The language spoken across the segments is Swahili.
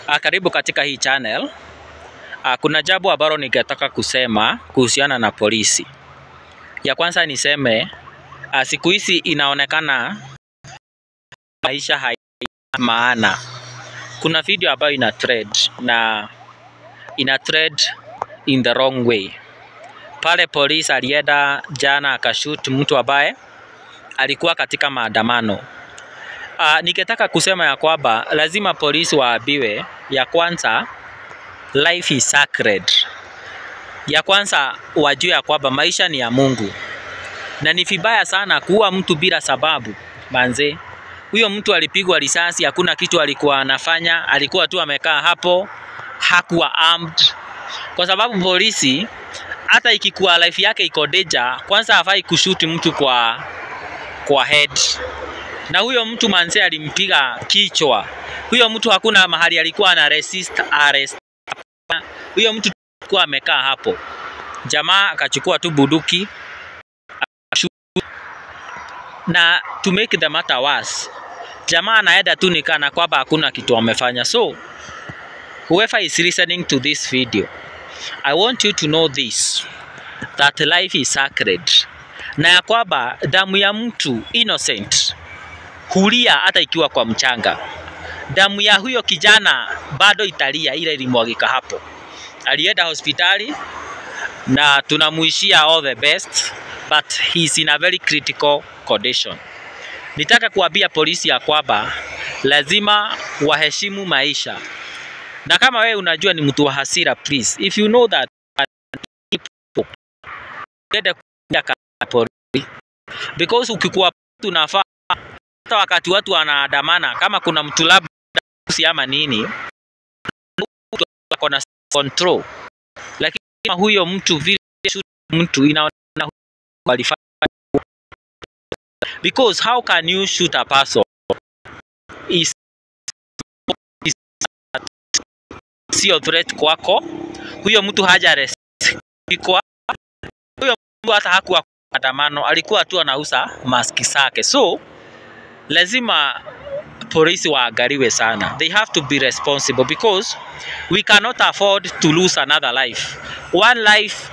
Karibu katika hii channel. Kuna jambo ambalo ningetaka kusema kuhusiana na polisi. Ya kwanza niseme siku hizi inaonekana maisha haina maana. Kuna video ambayo ina trend in the wrong way. Pale polisi alienda jana akashoot mtu ambaye alikuwa katika maandamano. Ningetaka kusema ya kwamba lazima polisi waambiwe ya kwanza life is sacred. Ya kwanza wajue ya kwamba maisha ni ya Mungu. Na ni vibaya sana kuua mtu bila sababu. Manze, huyo mtu alipigwa risasi, hakuna kitu alikuwa anafanya, alikuwa tu amekaa hapo, hakuwa armed. Kwa sababu polisi hata ikikuwa life yake iko danger, kwanza hafai kushuti mtu kwa head. Na huyo mtu manze alimpiga kichwa. Huyo mtu hakuna mahali alikuwa ana resist arrest. Huyo mtu alikuwa amekaa hapo. Jamaa akachukua tu bunduki. Na to make the matter worse, jamaa anaenda tu nikana kwamba hakuna kitu amefanya. So whoever is listening to this video, I want you to know this, that life is sacred. Na ya kwamba damu ya mtu innocent hulia hata ikiwa kwa mchanga. Damu ya huyo kijana bado italia ile ilimwagika hapo. Alienda hospitali na tunamuishia all the best, but he is in a very critical condition. Nitaka kuambia polisi ya kwamba lazima waheshimu maisha. Na kama wewe unajua ni mtu wa hasira, please, if you know that because ukikuwa tunafaa hata wakati watu wanaandamana, kama kuna mtu labda ama nini, kuna control. Lakini huyo mtu vile mtu inaona qualify, because how can you shoot a person is sio threat kwako. Huyo mtu haja arrest kwa huyo mtu, hata hakuwa maandamano, alikuwa tu anauza maski zake. So lazima polisi waangaliwe sana. They have to be responsible because we cannot afford to lose another life. One life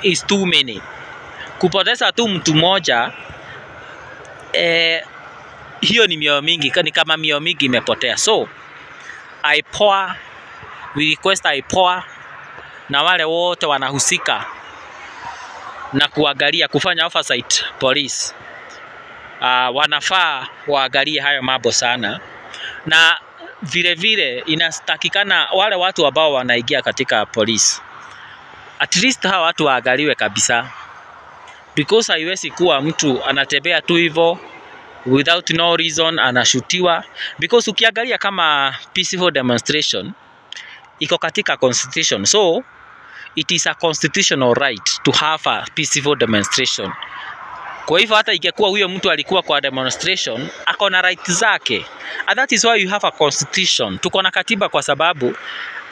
is too many. Kupoteza tu mtu mmoja, hiyo ni mioyo mingi, ni kama mioyo mingi imepotea. So we request IPOA na wale wote wanahusika na kuangalia kufanya oversight police, wanafaa waangalie hayo mambo sana. Na vile vile inatakikana wale watu ambao wanaingia katika polisi, at least hawa watu waangaliwe kabisa, because haiwezi kuwa mtu anatembea tu hivyo without no reason anashutiwa. Because ukiangalia kama peaceful demonstration iko katika constitution, so it is a constitutional right to have a peaceful demonstration. Kwa hivyo hata ingekuwa huyo mtu alikuwa kwa demonstration, ako na right zake. And that is why you have a constitution. Tuko na katiba, kwa sababu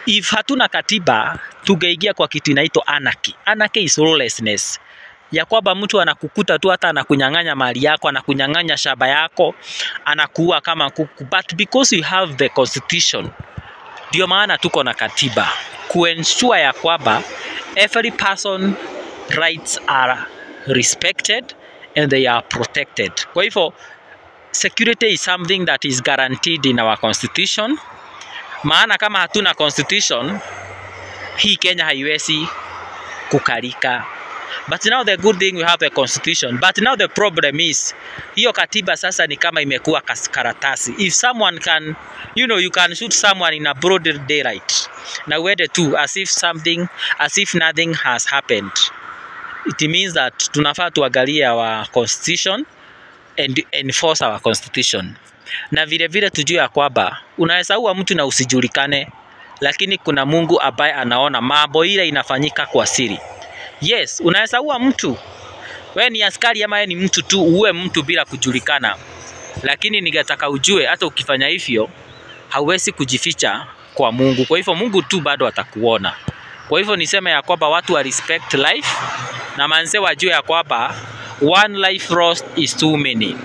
if hatuna katiba tungeingia kwa kitu inaitwa anarchy. Anarchy is lawlessness. Ya kwamba mtu anakukuta tu, hata anakunyang'anya mali yako, anakunyang'anya shamba yako, anakuua kama kuku. But because you have the constitution, ndio maana tuko na katiba kuensure ya kwamba every person rights are respected and they are protected. Kwa hivyo security is something that is guaranteed in our constitution. Maana kama hatuna constitution, hii Kenya haiwezi kukalika. But now the good thing, we have a constitution. But now the problem is, hiyo katiba sasa ni kama imekuwa karatasi. If someone can, you can shoot someone in a broad daylight, na uende tu as if nothing has happened. It means that tunafaa tuangalie our constitution and enforce our constitution. Na vile vile tujue ya kwamba unaweza ua mtu na usijulikane, lakini kuna Mungu ambaye anaona mambo ile inafanyika kwa siri. Yes, unaweza ua mtu, wewe ni askari ama ni mtu tu, uwe mtu bila kujulikana. Lakini ningetaka ujue hata ukifanya hivyo hauwezi kujificha kwa Mungu. Kwa hivyo Mungu tu bado atakuona. Kwa hivyo niseme ya kwamba watu wa respect life, na manze wajue ya kwamba one life lost is too many.